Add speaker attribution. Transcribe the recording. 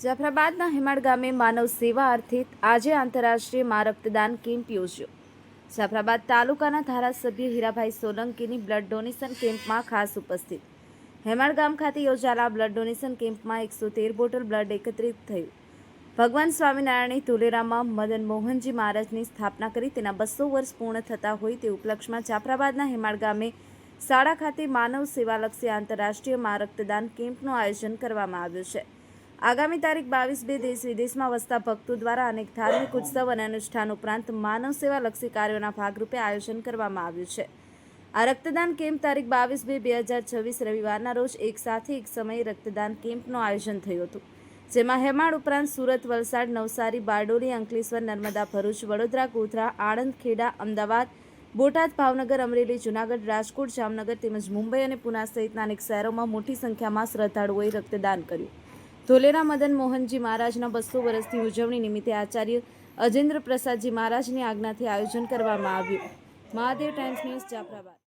Speaker 1: જાફરાબાદના હેમાળ ગામે માનવ સેવા અર્થે આજે આંતરરાષ્ટ્રીય મા રક્તદાન કેમ્પ યોજ્યો। જાફરાબાદ તાલુકાના ધારાસભ્ય હીરાભાઈ સોલંકીની બ્લડ ડોનેશન કેમ્પમાં ખાસ ઉપસ્થિત। હેમાળ ગામ ખાતે યોજાયેલા બ્લડ ડોનેશન કેમ્પમાં 113 બોટલ બ્લડ એકત્રિત થયું। ભગવાન સ્વામિનારાયણે ધોલેરામાં મદન મોહનજી મહારાજની સ્થાપના કરી તેના 200 વર્ષ પૂર્ણ થતા હોય તે ઉપલક્ષમાં જાફરાબાદના હેમાળ ગામે શાળા ખાતે માનવ સેવાલક્ષી આંતરરાષ્ટ્રીય મા રક્તદાન કેમ્પનું આયોજન કરવામાં આવ્યું છે। આગામી તારીખ 22 દેશ વિદેશમાં વસતા ભક્તો દ્વારા અનેક ધાર્મિક ઉત્સવ અને અનુષ્ઠાન ઉપરાંત માનવ સેવાલક્ષી કાર્યોના ભાગરૂપે આયોજન કરવામાં આવ્યું છે। આ રક્તદાન કેમ્પ તારીખ 22/2/2026 રવિવારના રોજ એક સાથે એક સમયે રક્તદાન કેમ્પનું આયોજન થયું હતું, જેમાં હેમાળ ઉપરાંત સુરત, વલસાડ, નવસારી, બારડોલી, અંકલેશ્વર, નર્મદા, ભરૂચ, વડોદરા, ગોધરા, આણંદ, ખેડા, અમદાવાદ, બોટાદ, ભાવનગર, અમરેલી, જૂનાગઢ, રાજકોટ, જામનગર તેમજ મુંબઈ અને પુના સહિતના અનેક શહેરોમાં મોટી સંખ્યામાં શ્રદ્ધાળુઓએ રક્તદાન કર્યું। ધોલેરા મદન મોહનજી મહારાજના 200 વર્ષની ઉજવણી નિમિત્તે આચાર્ય અજેન્દ્ર પ્રસાદજી મહારાજની આજ્ઞાથી આયોજન કરવામાં આવ્યું। Mahadev times news, Jafrabad.